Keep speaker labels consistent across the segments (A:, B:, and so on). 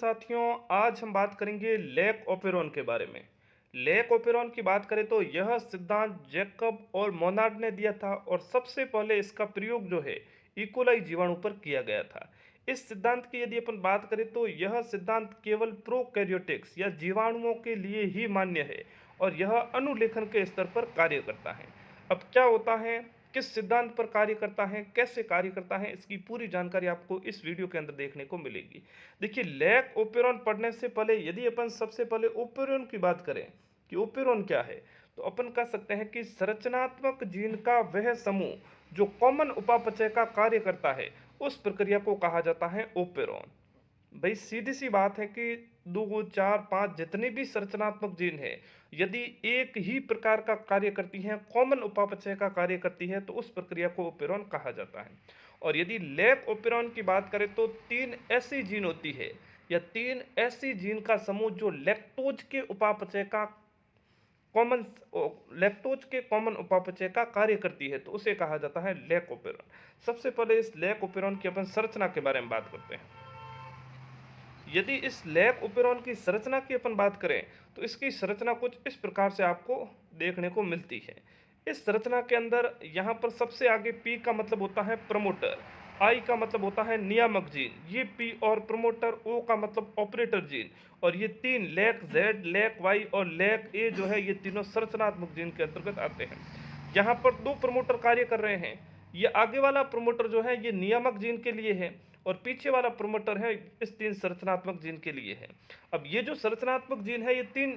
A: साथियों, आज हम बात करेंगे लेक ओपेरॉन के बारे में। लेक ओपेरॉन की बात करें तो यह सिद्धांत जैकब और मोनार्ड ने दिया था और सबसे पहले इसका प्रयोग जो है इकोलाई जीवाणु पर किया गया था। इस सिद्धांत की यदि अपन बात करें तो यह सिद्धांत केवल प्रोकैरियोटिक्स या जीवाणुओं के लिए ही मान्य है और यह अनुलेखन के स्तर पर कार्य करता है। अब क्या होता है, किस सिद्धांत पर कार्य करता है, कैसे कार्य करता है, इसकी पूरी जानकारी आपको इस वीडियो के अंदर देखने को मिलेगी। देखिए, लेक ओपेरॉन पढ़ने से पहले यदि अपन सबसे पहले ओपेरॉन की बात करें कि ओपेरॉन क्या है, तो अपन कह सकते हैं कि संरचनात्मक जीन का वह समूह जो कॉमन उपापचय का कार्य करता है, उस प्रक्रिया को कहा जाता है ओपेरॉन। भाई सीधी सी बात है कि दो चार पांच जितने भी संरचनात्मक जीन है, यदि एक ही प्रकार का कार्य करती हैं, कॉमन उपापचय का कार्य करती है, तो उस प्रक्रिया को ओपेरॉन कहा जाता है। और यदि लेक ओपेरॉन की बात करें तो तीन ऐसी जीन होती है या तीन ऐसी जीन का समूह जो लैक्टोज के उपापचय का कॉमन लैक्टोज के कॉमन उपापचय का कार्य करती है, तो उसे कहा जाता है लेक ओपेरॉन। सबसे पहले इस लेक ओपेरॉन की अपन संरचना के बारे में बात करते हैं। यदि इस लेक ओपेरॉन की संरचना की अपन बात करें तो इसकी संरचना कुछ इस प्रकार से आपको देखने को मिलती है। इस संरचना के अंदर यहाँ पर सबसे आगे पी का मतलब होता है प्रमोटर, आई का मतलब होता है नियामक जीन, ये पी और प्रमोटर, ओ का मतलब ऑपरेटर जीन, और ये तीन लेक जेड, लेक वाई और लेक ए जो है, ये तीनों संरचनात्मक जीन के अंतर्गत आते हैं। यहाँ पर दो प्रमोटर कार्य कर रहे हैं। ये आगे वाला प्रमोटर जो है ये नियामक जीन के लिए है और पीछे वाला प्रमोटर है इस तीन संरचनात्मक जीन के लिए है। अब ये जो संरचनात्मक जीन है ये तीन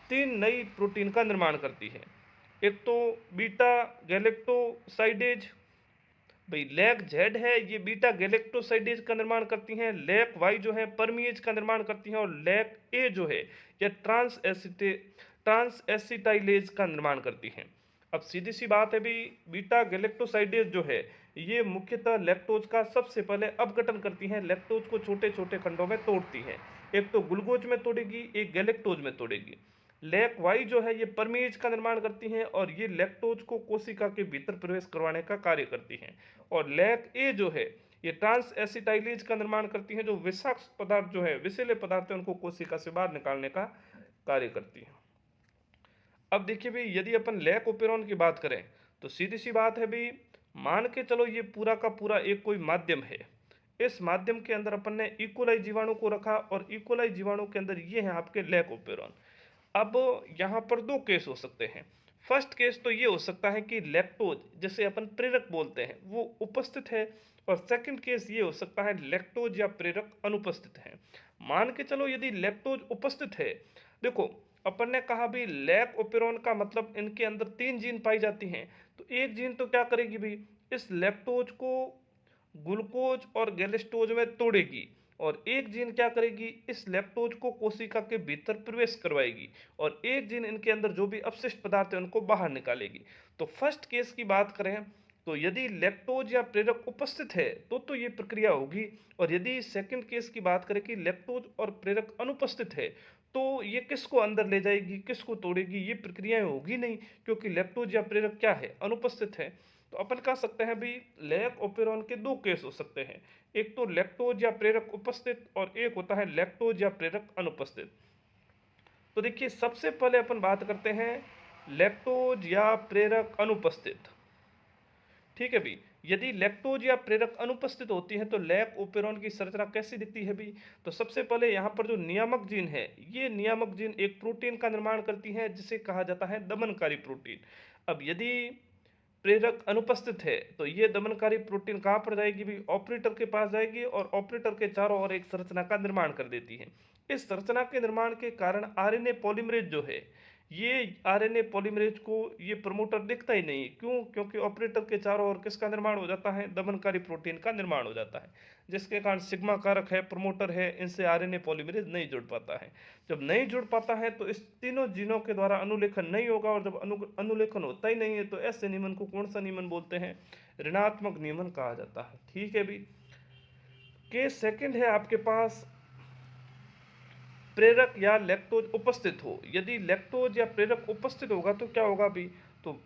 A: तीन नई प्रोटीन का निर्माण करती है। एक तो बीटा गैलेक्टोसाइडेज, भाई लेक जेड है ये बीटा गैलेक्टोसाइडेज का निर्माण करती हैं, लेक वाई जो है परमीज का निर्माण करती हैं और लेक ए जो है ये ट्रांस एसिटाइलेज का निर्माण करती हैं। अब सीधी सी बात है भी, बीटा गैलेक्टोसाइडेज जो है ये मुख्यतः लैक्टोज का सबसे पहले अपघटन करती हैं, लैक्टोज को छोटे छोटे खंडों में तोड़ती हैं। एक तो ग्लूकोज में तोड़ेगी, एक गैलेक्टोज में तोड़ेगी। लेक वाई जो है ये परमीज का निर्माण करती हैं और ये लैक्टोज को कोशिका के भीतर प्रवेश करवाने का कार्य करती हैं। और लेक ए जो है ये ट्रांस एसिटाइलेज का निर्माण करती हैं, जो विषाक्त पदार्थ जो है, विषैले पदार्थ है, उनको कोशिका से बाहर निकालने का कार्य करती है। अब देखिए भाई, यदि अपन लेक ओपेरॉन की बात करें तो सीधी सी बात है भाई, मान के चलो ये पूरा का पूरा एक कोई माध्यम है। इस माध्यम के अंदर अपन ने इकोलाई जीवाणु को रखा और इकोलाई जीवाणु के अंदर ये है आपके लेक ओपेरॉन। अब यहाँ पर दो केस हो सकते हैं। फर्स्ट केस तो ये हो सकता है कि लैक्टोज, जिसे अपन प्रेरक बोलते हैं, वो उपस्थित है, और सेकंड केस ये हो सकता है लैक्टोज या प्रेरक अनुपस्थित है। मान के चलो यदि लैक्टोज उपस्थित है, देखो अपन ने कहा भी लेक ओपेरॉन का मतलब इनके अंदर तीन जीन पाई जाती हैं, तो एक जीन तो क्या करेगी भी, इस लैक्टोज को ग्लूकोज और गैलेक्टोज में तोड़ेगी, और एक जीन क्या करेगी, इस लैक्टोज को कोशिका के भीतर प्रवेश करवाएगी, और एक जीन इनके अंदर जो भी अपशिष्ट पदार्थ है उनको बाहर निकालेगी। तो फर्स्ट केस की बात करें तो यदि लैक्टोज या प्रेरक उपस्थित है तो ये प्रक्रिया होगी, और यदि सेकंड केस की बात करें कि लैक्टोज और प्रेरक अनुपस्थित है तो ये किसको अंदर ले जाएगी, किसको तोड़ेगी, ये प्रक्रियाएं होगी नहीं, क्योंकि लैक्टोज या प्रेरक क्या है, अनुपस्थित है। तो अपन कह सकते हैं भी लेक ओपेरॉन के दो केस हो सकते हैं, एक तो लैक्टोज या प्रेरक उपस्थित और एक होता है लैक्टोज या प्रेरक अनुपस्थित। तो देखिए, सबसे पहले अपन बात करते हैं लैक्टोज या प्रेरक अनुपस्थित। ठीक है भी, यदि लैक्टोज या प्रेरक अनुपस्थित होती है तो लेक ओपेरॉन की संरचना कैसी दिखती है भी, तो सबसे पहले यहाँ पर जो नियामक जीन है, ये नियामक जीन एक प्रोटीन का निर्माण करती है जिसे कहा जाता है दमनकारी प्रोटीन। अब यदि प्रेरक अनुपस्थित है तो ये दमनकारी प्रोटीन कहाँ पर जाएगी भी, ऑपरेटर के पास जाएगी और ऑपरेटर के चारों ओर एक संरचना का निर्माण कर देती है। इस संरचना के निर्माण के कारण आरएनए पॉलीमरेज जो है, ये आरएनए पॉलीमरेज को ये प्रमोटर दिखता ही नहीं। क्यों? क्योंकि ऑपरेटर के चारों ओर किसका निर्माण हो जाता है, दमनकारी प्रोटीन का निर्माण हो जाता है, जिसके कारण सिग्मा कारक है, प्रमोटर है, इनसे आरएनए पॉलीमरेज नहीं जुड़ पाता है। जब नहीं जुड़ पाता है तो इस तीनों जीनों के द्वारा अनुलेखन नहीं होगा, और जब अनुलेखन होता ही नहीं है तो ऐसे नियमन को कौन सा नियमन बोलते हैं, ऋणात्मक नियमन कहा जाता है। ठीक है भी, केस सेकंड है आपके पास प्रेरक या लैक्टोज उपस्थित हो। यदि लैक्टोज या प्रेरक उपस्थित होगा तो क्या होगा भी, तो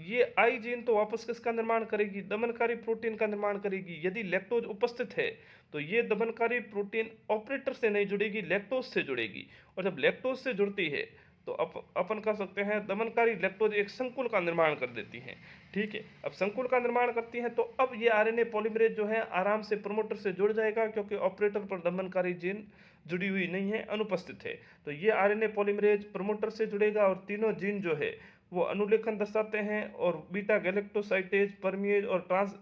A: ये आई जीन तो वापस किसका निर्माण करेगी, दमनकारी प्रोटीन का निर्माण करेगी। यदि लैक्टोज उपस्थित है तो ये दमनकारी प्रोटीन ऑपरेटर से नहीं जुड़ेगी, लैक्टोज से जुड़ेगी। और जब लैक्टोज से जुड़ती है तो अपन कह सकते हैं दमनकारी लैक्टोज एक संकुल का निर्माण कर देती है। ठीक है, अब संकुल का निर्माण करती है तो अब ये आरएनए पॉलीमरेज जो है आराम से प्रमोटर से जुड़ जाएगा, क्योंकि ऑपरेटर पर दमनकारी जीन जुड़ी हुई नहीं है, अनुपस्थित है। तो ये आरएनए पॉलीमरेज प्रमोटर से जुड़ेगा और तीनों जीन जो है वो अनुलेखन दर्शाते हैं और बीटा गैलेक्टोसाइटेज, परमिएज और ट्रांस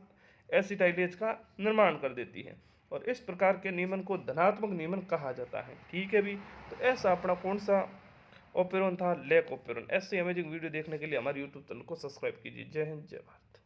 A: एसिटाइलेज का निर्माण कर देती है। और इस प्रकार के नियमन को धनात्मक नियमन कहा जाता है। ठीक है भी, तो ऐसा अपना कौन सा ओपेरॉन था, लेक ओपेरॉन। ऐसे अमेजिंग वीडियो देखने के लिए हमारे यूट्यूब चैनल को सब्सक्राइब कीजिए। जय हिंद, जय भारत।